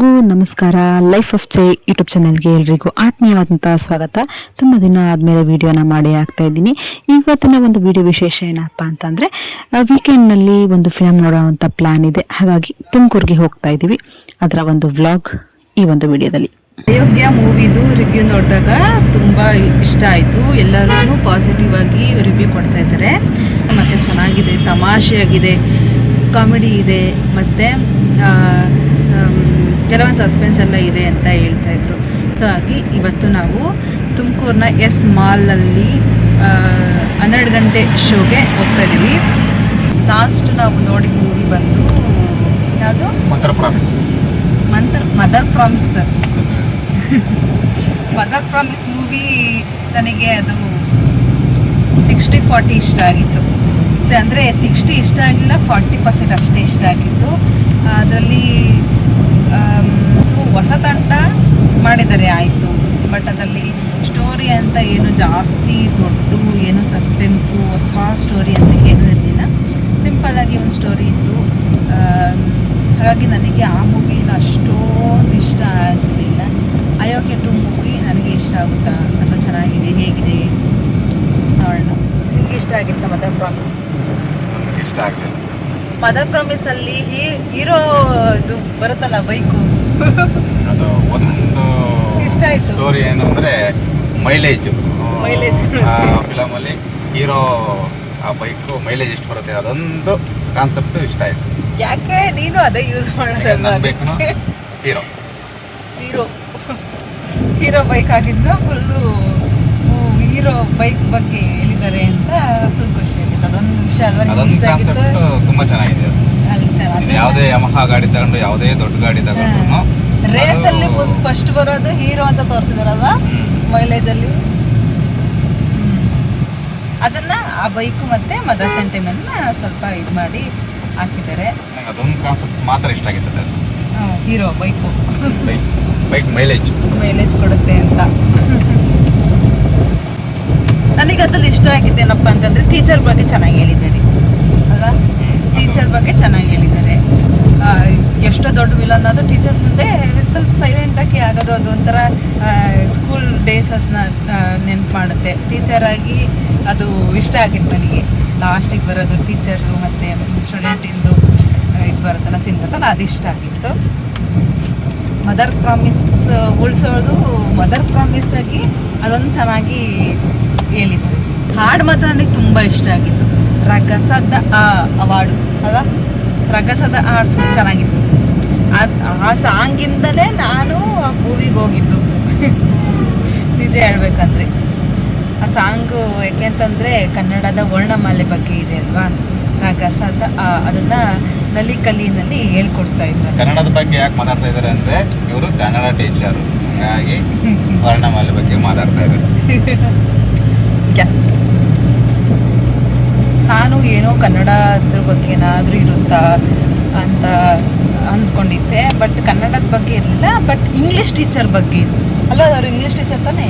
ಎಲ್ಲರಿಗೂ ನಮಸ್ಕಾರ. Life of Jai YouTube ಚಾನಲ್ಗೆ ಎಲ್ರಿಗೂ ಆತ್ಮೀಯವಾದಂಥ ಸ್ವಾಗತ. ತುಂಬ ದಿನ ಆದಮೇಲೆ ವಿಡಿಯೋನ ಮಾಡಿ ಆಗ್ತಾ ಇದ್ದೀನಿ. ಇವತ್ತಿನ ಒಂದು ವಿಡಿಯೋ ವಿಶೇಷ ಏನಪ್ಪ ಅಂತಂದರೆ, ವೀಕೆಂಡ್ನಲ್ಲಿ ಒಂದು ಫಿಲಮ್ ನೋಡೋವಂಥ ಪ್ಲ್ಯಾನ್ ಇದೆ. ಹಾಗಾಗಿ ತುಮಕೂರಿಗೆ ಹೋಗ್ತಾ ಇದ್ದೀವಿ. ಅದರ ಒಂದು ವ್ಲಾಗ್ ಈ ಒಂದು ವಿಡಿಯೋದಲ್ಲಿ. ಅಯೋಗ್ಯ ಮೂವಿದು ರಿವ್ಯೂ ನೋಡಿದಾಗ ತುಂಬ ಇಷ್ಟ ಆಯಿತು. ಎಲ್ಲರೂ ಪಾಸಿಟಿವ್ ಆಗಿ ರಿವ್ಯೂ ಕೊಡ್ತಾ ಇದ್ದಾರೆ. ಮತ್ತು ಚೆನ್ನಾಗಿದೆ, ತಮಾಷೆಯಾಗಿದೆ, ಕಾಮಿಡಿ ಇದೆ, ಮತ್ತು ಕೆಲವೊಂದು ಸಸ್ಪೆನ್ಸ್ ಎಲ್ಲ ಇದೆ ಅಂತ ಹೇಳ್ತಾಯಿದ್ರು. ಸೊ ಹಾಗೆ ಇವತ್ತು ನಾವು ತುಮಕೂರಿನ ಎಸ್ ಮಾಲಲ್ಲಿ 12 ಗಂಟೆ ಶೋಗೆ ಹೋಗ್ತಾ ಇದ್ದೀವಿ. ಲಾಸ್ಟ್ ನಾವು ನೋಡಿದ ಮೂವಿ ಬಂದು ಯಾವುದು? Mother promise. Mother promise movie ನನಗೆ ಅದು 60-40 ಇಷ್ಟ ಆಗಿತ್ತು. ಅಂದರೆ 60 ಇಷ್ಟ ಆಗಿಲ್ಲ, 40% ಅಷ್ಟೇ ಇಷ್ಟ ಆಗಿತ್ತು. ಅದರಲ್ಲಿ ಹೊಸ ತಂಡ ಮಾಡಿದ್ದಾರೆ ಆಯಿತು, ಬಟ್ ಅದರಲ್ಲಿ ಸ್ಟೋರಿ ಅಂತ ಏನು ಜಾಸ್ತಿ ದೊಡ್ಡ ಏನು ಸಸ್ಪೆನ್ಸು ಹೊಸ ಸ್ಟೋರಿ ಅಂತ ಏನೂ ಇರಲಿಲ್ಲ. ಸಿಂಪಲ್ಲಾಗಿ ಒಂದು ಸ್ಟೋರಿ ಇತ್ತು. ಹಾಗಾಗಿ ನನಗೆ ಆ ಮೂವಿನ ಅಷ್ಟೊಂದು ಇಷ್ಟ ಆಗಲಿಲ್ಲ. ಅಯೋಗ್ಯ 2 ಮೂವಿ ನನಗೆ ಇಷ್ಟ ಆಗುತ್ತಾ ಅಥವಾ ಚೆನ್ನಾಗಿದೆ, ಹೇಗಿದೆ ನೋಡೋಣ. ನಿಮಗೆ ಇಷ್ಟ ಆಗಿತ್ತಾ ಮದರ್ ಪ್ರಾಮಿಸ್? ಇಷ್ಟ ಆಗಲಿಲ್ಲ. ಮದರ್ ಪ್ರಾಮಿಸಲ್ಲಿ ಹೀರೋ ಇದು ಬರುತ್ತಲ್ಲ ಬೈಕು, ಅದು ಒಂದು ಇಷ್ಟ ಆಯಿತು. ಸ್ಟೋರಿ ಏನು ಅಂದರೆ ಮೈಲೇಜ್ ಫಿಲಮಲ್ಲಿ ಹೀರೋ ಆ ಬೈಕು ಮೈಲೇಜ್ ಎಷ್ಟು ಬರುತ್ತೆ ಅದೊಂದು ಕಾನ್ಸೆಪ್ಟ್ ಇಷ್ಟ ಆಯಿತು. ಯಾಕೆ ನೀನು ಅದೇ ಯೂಸ್ ಮಾಡೋದಲ್ಲ? ಹೀರೋ ಬೈಕ್ ಆಗಿದ್ದು ಫುಲ್ಲು ಹೀರೋ ಬೈಕ್ ಬಗ್ಗೆ ಹೇಳಿದ್ದಾರೆ ಅಂತ ಫುಲ್ ಖುಷಿ ಆಗಿತ್ತು. ಅದೊಂದು ವಿಷಯ ಅಲ್ವಾ ಅದೊಂದು ಕಾನ್ಸೆಪ್ಟ್ ತುಂಬ ಚೆನ್ನಾಗಿದೆ. ಯಾವುದೇ ಯಮಹಾ ಗಾಡಿ ತಗೊಂಡು ಯಾವುದೇ ದೊಡ್ಡ ಗಾಡಿ ತಗೊಂಡು ರೇಸಲ್ಲಿ ಫಸ್ಟ್ ಬರೋದು ಹೀರೋ ಅಂತ ತೋರಿಸಿದಾರಲ್ವ ಮೈಲೇಜಲ್ಲಿ. ಅದನ್ನ ಆ ಬೈಕು ಮತ್ತೆ ಮದರ್ ಸೆಂಟಿಮೆಂಟ್ ಸ್ವಲ್ಪ ಇದು ಮಾಡಿ ಹಾಕಿದ್ದಾರೆ. ಅದೊಂದು ಕಾನ್ಸೆಪ್ಟ್ ಮಾತ್ರ ಇಷ್ಟ ಆಗಿರ್ತದೆ. ಹೀರೋ ಬೈಕ್ ಮೈಲೇಜ್ ಕೊಡುತ್ತೆ ಅಂತ. ನನಗೆ ಅದ್ರಲ್ಲಿ ಇಷ್ಟ ಆಗಿದ್ದೇನಪ್ಪ ಅಂತಂದ್ರೆ ಟೀಚರ್ ಬಗ್ಗೆ ಚೆನ್ನಾಗಿ ಹೇಳಿದ್ದಾರೆ ಅಲ್ವಾ? ಟೀಚರ್ ಬಗ್ಗೆ ಚೆನ್ನಾಗಿ ಹೇಳಿದ್ದಾರೆ. ಎಷ್ಟೋ ದೊಡ್ಡ ವಿಲನ್ ಅದು ಟೀಚರ್ ಮುಂದೆ ಸ್ವಲ್ಪ ಸೈಲೆಂಟಾಗಿ ಆಗೋದು, ಅದೊಂಥರ ಸ್ಕೂಲ್ ಡೇಸಸ್ನ ನೆನ್ಪು ಮಾಡುತ್ತೆ. ಟೀಚರಾಗಿ ಅದು ಇಷ್ಟ ಆಗಿತ್ತು ನನಗೆ. ಲಾಸ್ಟಿಗೆ ಬರೋದು ಟೀಚರು ಮತ್ತು ಸ್ಟೂಡೆಂಟಿಂದು ಇದು ಬರುತ್ತಲ್ಲ, ಸೀನ್ ಬರುತ್ತಲ್ಲ, ಅದು ಇಷ್ಟ ಆಗಿತ್ತು. ಮದರ್ ಪ್ರಾಮಿಸ್ ಉಳಿಸೋದು ಮದರ್ ಪ್ರಾಮಿಸ್ ಆಗಿ ಅದೊಂದು ಚೆನ್ನಾಗಿ ಹೇಳಿದ್ದಾರೆ. ಹಾಡು ಮಾತ್ರ ನನಗೆ ತುಂಬ ಇಷ್ಟ ಆಗಿತ್ತು. ರಗಸದ ಅವಾರ್ಡು ಅಲ್ವಾ? ರಗಸದ ಹಾಡ್ಸ್ ಚೆನ್ನಾಗಿತ್ತು. ಆ ಸಾಂಗಿಂದಲೇ ನಾನು ಆ ಮೂವಿಗೆ ಹೋಗಿದ್ದು ನಿಜ ಹೇಳ್ಬೇಕಂದ್ರೆ. ಆ ಸಾಂಗು ಯಾಕೆಂತಂದರೆ ಕನ್ನಡದ ವರ್ಣಮಾಲೆ ಬಗ್ಗೆ ಇದೆ ಅಲ್ವಾ? ರಗಸದ ಅದನ್ನು ನಲಿಕಲಿನಲ್ಲಿ ಹೇಳ್ಕೊಡ್ತಾ ಇದ್ದಾರೆ. ಕನ್ನಡದ ಬಗ್ಗೆ ಯಾಕೆ ಮಾತಾಡ್ತಾ ಇದ್ದಾರೆ ಅಂದರೆ ಇವರು ಕನ್ನಡ ಟೀಚರು, ಹಾಗಾಗಿ ವರ್ಣಮಾಲೆ ಬಗ್ಗೆ ಮಾತಾಡ್ತಾ ಇದ್ದಾರೆ. ನಾನು ಏನೋ ಕನ್ನಡದ್ರ ಬಗ್ಗೆ ಏನಾದರೂ ಇರುತ್ತಾ ಅಂತ ಅಂದ್ಕೊಂಡಿದ್ದೆ, ಬಟ್ ಕನ್ನಡದ ಬಗ್ಗೆ ಇರಲಿಲ್ಲ. ಬಟ್ ಇಂಗ್ಲೀಷ್ ಟೀಚರ್ ಬಗ್ಗೆ ಇತ್ತು ಅಲ್ಲ? ಅವರು ಇಂಗ್ಲೀಷ್ ಟೀಚರ್ ತಾನೇ?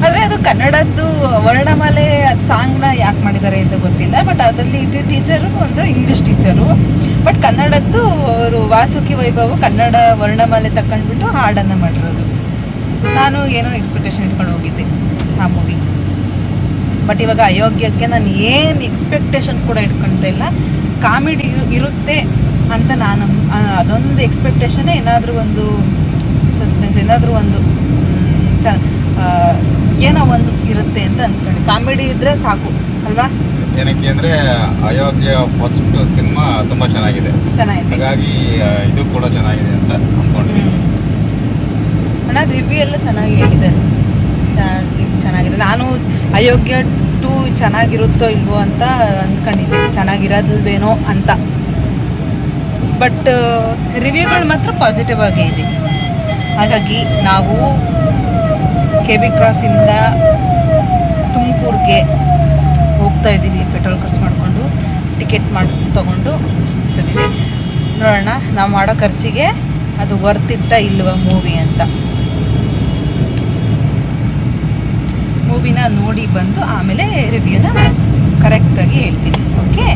ಆದರೆ ಅದು ಕನ್ನಡದ್ದು ವರ್ಣಮಾಲೆ ಸಾಂಗ್ನ ಯಾಕೆ ಮಾಡಿದ್ದಾರೆ ಅಂತ ಗೊತ್ತಿಲ್ಲ. ಬಟ್ ಅದರಲ್ಲಿ ಇದು ಟೀಚರು ಒಂದು ಇಂಗ್ಲೀಷ್ ಟೀಚರು, ಬಟ್ ಕನ್ನಡದ್ದು ಅವರು ವಾಸುಕಿ ವೈಭವ ಕನ್ನಡ ವರ್ಣಮಾಲೆ ತಗೊಂಡ್ಬಿಟ್ಟು ಹಾಡನ್ನು ಮಾಡಿರೋದು. ನಾನು ಏನೋ ಎಕ್ಸ್ಪೆಕ್ಟೇಷನ್ ಇಟ್ಕೊಂಡು ಹೋಗಿದ್ದೆ ಆ ಮೂವಿ. ಬಟ್ ಇವಾಗ ಅಯೋಗ್ಯಕ್ಕೆ ನಾನು ಏನು ಎಕ್ಸ್ಪೆಕ್ಟೇಷನ್ ಕೂಡ ಇಟ್ಕೊಳ್ತಾ ಇಲ್ಲ. ಕಾಮಿಡಿ ಇರುತ್ತೆ ಅಂತ ನಾನು ಅದೊಂದು ಎಕ್ಸ್ಪೆಕ್ಟೇಷನ್, ಏನಾದರೂ ಒಂದು ಸಸ್ಪೆನ್ಸ್, ಏನಾದರೂ ಒಂದು ಏನೋ ಒಂದು ಇರುತ್ತೆ ಅಂತ ಅಂದ್ಕೊಂಡು. ಕಾಮಿಡಿ ಇದ್ದರೆ ಸಾಕು ಅಲ್ವಾ? ಏನಕ್ಕೆ ಅಂದರೆ ಅಯೋಗ್ಯ ಫಸ್ಟ್ ಸಿನಿಮಾ ತುಂಬ ಚೆನ್ನಾಗಿದೆ, ಹಾಗಾಗಿ ಇದು ಕೂಡ ಚೆನ್ನಾಗಿದೆ ಅಂತ ಅಂದ್ಕೊಂಡಿದ್ದೀನಿ. ಅಣ್ಣ ರಿವ್ಯೂ ಎಲ್ಲ ಚೆನ್ನಾಗಿ ಹೇಳಿದ್ದಾರೆ, ಚೆನ್ನಾಗಿದೆ. ನಾನು ಅಯೋಗ್ಯ 2 ಚೆನ್ನಾಗಿರುತ್ತೋ ಇಲ್ವೋ ಅಂತ ಅಂದ್ಕೊಂಡಿದ್ದೆ, ಚೆನ್ನಾಗಿರೋದಿಲ್ವೇನೋ ಅಂತ. ಬಟ್ ರಿವ್ಯೂಗಳು ಮಾತ್ರ ಪಾಸಿಟಿವ್ ಆಗೇ ಇದೆ. ಹಾಗಾಗಿ ನಾವು KB ಕ್ರಾಸಿಂದ ತುಮಕೂರಿಗೆ ಹೋಗ್ತಾ ಇದ್ದೀವಿ. ಪೆಟ್ರೋಲ್ ಖರ್ಚು ಮಾಡಿಕೊಂಡು ಟಿಕೆಟ್ ತೊಗೊಂಡು ಇದ್ದೀವಿ. ನೋಡೋಣ ನಾವು ಮಾಡೋ ಖರ್ಚಿಗೆ ಅದು ವರ್ತಿಟ್ಟ ಇಲ್ವ ಮೂವಿ ಅಂತ. ಮೂವಿನ ನೋಡಿ ಬಂದು ಆಮೇಲೆ ರಿವ್ಯೂನ ಕರೆಕ್ಟಾಗಿ ಹೇಳ್ತೀನಿ. ಓಕೆ.